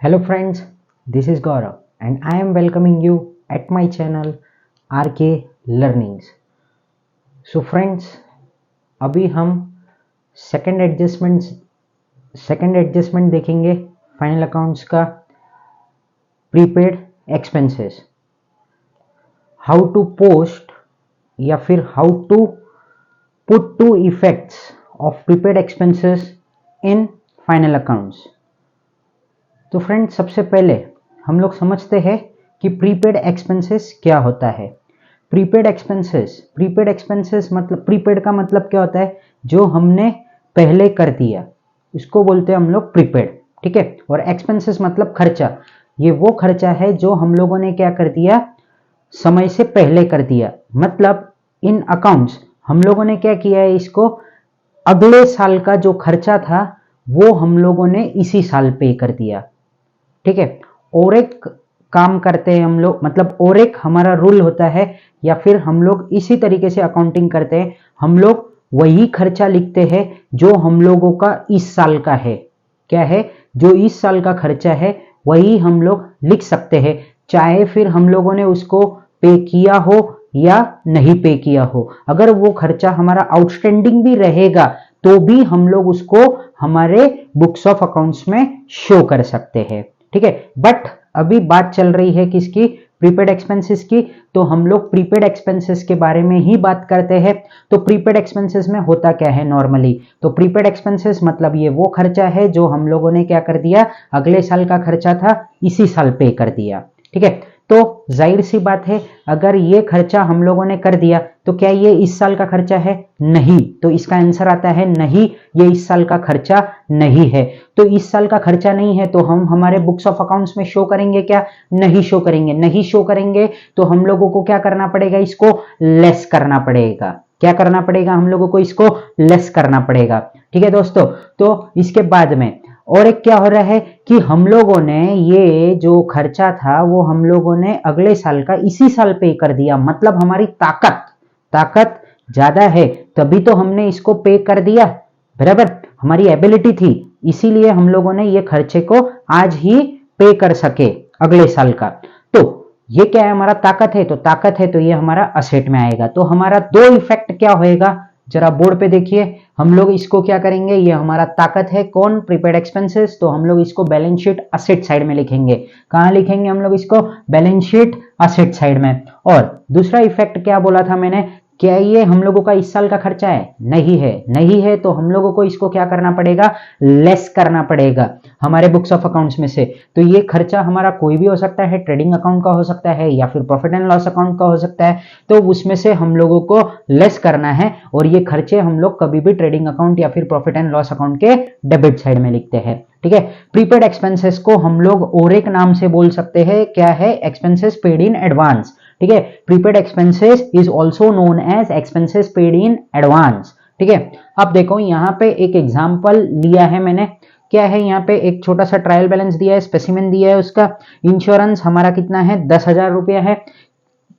Hello friends, this is Gaurav and I am welcoming you at my channel RK Learnings. So friends, अभी हम second adjustment देखेंगे final accounts का prepaid expenses, how to post या फिर how to put two effects of prepaid expenses in final accounts. तो friends, सबसे पहले हम लोग समझते हैं कि प्रीपेड एक्सपेंसेस क्या होता है। प्रीपेड एक्सपेंसेस मतलब प्रीपेड का मतलब क्या होता है, जो हमने पहले कर दिया उसको बोलते हैं हम लोग प्रीपेड, ठीक है। और एक्सपेंसेस मतलब खर्चा, ये वो खर्चा है जो हम लोगों ने क्या कर दिया, समय से पहले कर दिया। मतलब इन अकाउंट्स हम लोगों ने क्या किया है, इसको अगले साल का जो खर्चा था वो हम लोगों ने इसी साल पे कर दिया, ठीक है। और एक काम करते हैं हम लोग, मतलब और एक हमारा रूल होता है या फिर हम लोग इसी तरीके से अकाउंटिंग करते हैं, हम लोग वही खर्चा लिखते हैं जो हम लोगों का इस साल का है। क्या है, जो इस साल का खर्चा है वही हम लोग लिख सकते हैं, चाहे फिर हम लोगों ने उसको पे किया हो या नहीं पे किया हो। अगर वो खर्चा हमारा आउटस्टैंडिंग भी रहेगा तो भी हम लोग उसको हमारे बुक्स ऑफ अकाउंट्स में शो कर सकते हैं, ठीक है। बट अभी बात चल रही है किसकी, प्रीपेड एक्सपेंसेस की। तो हम लोग प्रीपेड एक्सपेंसेस के बारे में ही बात करते हैं। तो प्रीपेड एक्सपेंसेस में होता क्या है नॉर्मली, तो प्रीपेड एक्सपेंसेस मतलब ये वो खर्चा है जो हम लोगों ने क्या कर दिया, अगले साल का खर्चा था इसी साल पे कर दिया, ठीक है। तो जाहिर सी बात है, अगर ये खर्चा हम लोगों ने कर दिया तो क्या ये इस साल का खर्चा है? नहीं। तो इसका आंसर आता है नहीं, ये इस साल का खर्चा नहीं है। तो इस साल का खर्चा नहीं है तो हम हमारे बुक्स ऑफ अकाउंट्स में शो करेंगे क्या? नहीं शो करेंगे। नहीं शो करेंगे तो हम लोगों को क्या करना पड़ेगा, इसको लेस करना पड़ेगा। क्या करना पड़ेगा हम लोगों को, इसको लेस करना पड़ेगा, ठीक है दोस्तों। तो इसके बाद में और एक क्या हो रहा है कि हम लोगों ने ये जो खर्चा था वो हम लोगों ने अगले साल का इसी साल पे कर दिया। मतलब हमारी ताकत ज्यादा है तभी तो हमने इसको पे कर दिया, बराबर। हमारी एबिलिटी थी, इसीलिए हम लोगों ने ये खर्चे को आज ही पे कर सके अगले साल का। तो ये क्या है, हमारा ताकत है तो ये हमारा असेट में आएगा। तो हमारा दो इफेक्ट क्या होएगा, जरा बोर्ड पे देखिए। हम लोग इसको क्या करेंगे, ये हमारा ताकत है कौन, प्रीपेड एक्सपेंसेस, तो हम लोग इसको बैलेंस शीट असेट साइड में लिखेंगे। कहां लिखेंगे हम लोग इसको, बैलेंस शीट असेट साइड में। और दूसरा इफेक्ट क्या बोला था मैंने, क्या ये हम लोगों का इस साल का खर्चा है? नहीं है तो हम लोगों को इसको क्या करना पड़ेगा, लेस करना पड़ेगा हमारे बुक्स ऑफ अकाउंट्स में से। तो ये खर्चा हमारा कोई भी हो सकता है, ट्रेडिंग अकाउंट का हो सकता है या फिर प्रॉफिट एंड लॉस अकाउंट का हो सकता है। तो उसमें से हम लोगों को लेस करना है और ये खर्चे हम लोग कभी भी ट्रेडिंग अकाउंट या फिर प्रॉफिट एंड लॉस अकाउंट के डेबिट साइड में लिखते हैं, ठीक है। प्रीपेड एक्सपेंसेस को हम लोग और एक नाम से बोल सकते हैं, क्या है, एक्सपेंसेस पेड इन एडवांस, ठीक है। Prepaid expenses is also known as expenses paid in advance, ठीक है। अब देखो यहाँ पे एक एग्जाम्पल लिया है मैंने, क्या है, यहाँ पे एक छोटा सा ट्रायल बैलेंस दिया है, स्पेसिमेन दिया है उसका। इंश्योरेंस हमारा कितना है, 10,000 रुपया है।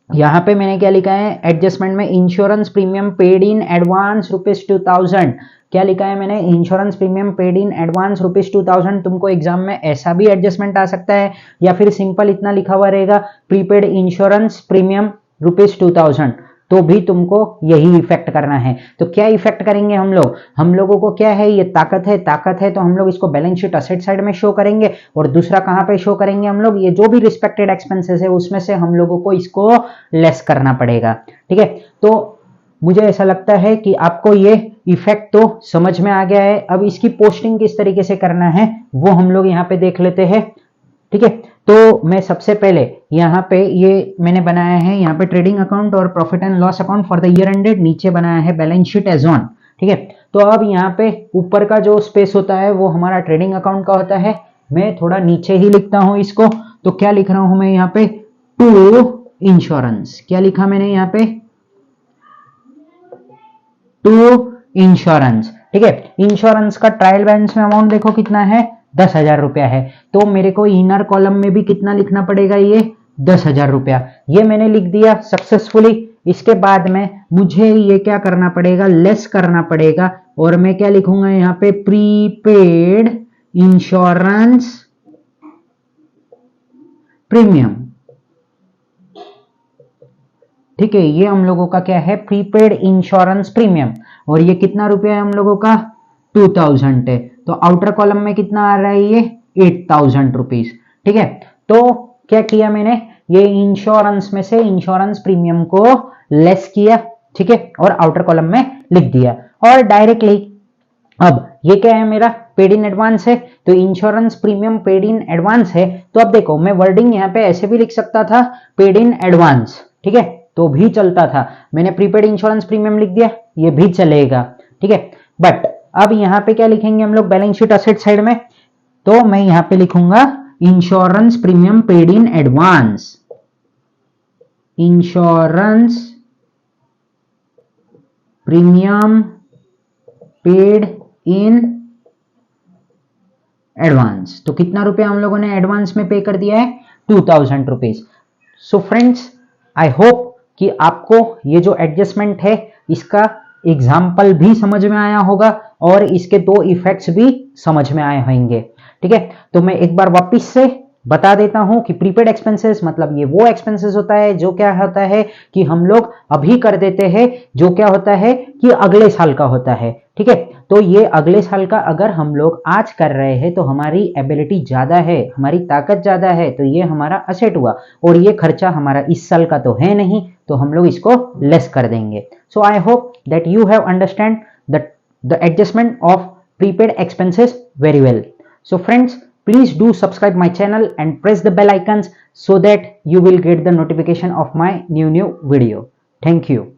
यहाँ पे मैंने क्या लिखा है, एडजस्टमेंट में insurance premium paid in advance ₹2000। क्या लिखा है मैंने, insurance premium paid in advance ₹2000। तुमको एग्जाम में ऐसा भी एडजस्टमेंट आ सकता है या फिर सिंपल इतना लिखा हुआ रहेगा, प्रीपेड इंश्योरेंस प्रीमियम ₹2000, तो भी तुमको यही इफेक्ट करना है। तो क्या इफेक्ट करेंगे हम लोगों को क्या है, ये ताकत है तो हम लोग इसको बैलेंस शीट असेट साइड में शो करेंगे। और दूसरा कहां पे शो करेंगे हम लोग, ये जो भी रिस्पेक्टेड एक्सपेंसेस है उसमें से हम लोगों को इसको लेस करना पड़ेगा, ठीक है। तो मुझे ऐसा लगता है कि आपको ये इफेक्ट तो समझ में आ गया है। अब इसकी पोस्टिंग किस तरीके से करना है वो हम लोग यहाँ पे देख लेते हैं, ठीक है। तो मैं सबसे पहले यहाँ पे ये मैंने बनाया है, यहाँ पे ट्रेडिंग अकाउंट और profit and loss account for the year ended, नीचे बनाया है बैलेंस शीट एज ऑन, ठीक है। तो अब यहाँ पे ऊपर का जो स्पेस होता है वो हमारा ट्रेडिंग अकाउंट का होता है। मैं थोड़ा नीचे ही लिखता हूं इसको। तो क्या लिख रहा हूं मैं यहाँ पे, टू इंश्योरेंस। क्या लिखा मैंने यहाँ पे, टू इंश्योरेंस, ठीक है। इंश्योरेंस का ट्रायल बैलेंस में अमाउंट देखो कितना है, 10,000 रुपया है। तो मेरे को इनर कॉलम में भी कितना लिखना पड़ेगा, ये 10,000 रुपया। ये मैंने लिख दिया सक्सेसफुली। इसके बाद में मुझे ये क्या करना पड़ेगा, लेस करना पड़ेगा। और मैं क्या लिखूंगा यहाँ पे, प्रीपेड इंश्योरेंस प्रीमियम। ठीक है, ये हम लोगों का क्या है, प्रीपेड इंश्योरेंस प्रीमियम, और ये कितना रुपया है हम लोगों का, 2000 है। तो आउटर कॉलम में कितना आ रहा है, ये 8000 रुपीज। ठीक है, तो क्या किया मैंने, ये इंश्योरेंस में से इंश्योरेंस प्रीमियम को लेस किया, ठीक है, और आउटर कॉलम में लिख दिया, और डायरेक्टली अब ये क्या है, मेरा पेड इन एडवांस है, तो insurance premium paid in advance है। तो अब देखो, मैं वर्डिंग यहाँ पे ऐसे भी लिख सकता था, पेड इन एडवांस, ठीक है, तो भी चलता था। मैंने प्रीपेड इंश्योरेंस प्रीमियम लिख दिया, ये भी चलेगा, ठीक है। बट अब यहाँ पे क्या लिखेंगे हम लोग बैलेंस शीट असेट साइड में, तो मैं यहाँ पे लिखूंगा insurance premium paid in advance, insurance premium paid in advance. तो कितना रुपया हम लोगों ने एडवांस में पे कर दिया है, 2000 rupees. So friends, I hope कि आपको ये जो एडजस्टमेंट है इसका एग्जाम्पल भी समझ में आया होगा और इसके दो इफेक्ट्स भी समझ में आए होंगे। ठीक है, तो मैं एक बार वापिस से बता देता हूं कि प्रीपेड एक्सपेंसेस मतलब ये वो एक्सपेंसेस होता है जो क्या होता है कि हम लोग अभी कर देते हैं, जो क्या होता है कि अगले साल का होता है। ठीक है, तो ये अगले साल का अगर हम लोग आज कर रहे हैं तो हमारी एबिलिटी ज्यादा है, हमारी ताकत ज्यादा है, तो ये हमारा असेट हुआ, और ये खर्चा हमारा इस साल का तो है नहीं, तो हम लोग इसको लेस कर देंगे। So I hope that you have understand the adjustment of prepaid expenses very well. So friends, please do subscribe my channel and press the bell icons so that you will get the notification of my new video. Thank you.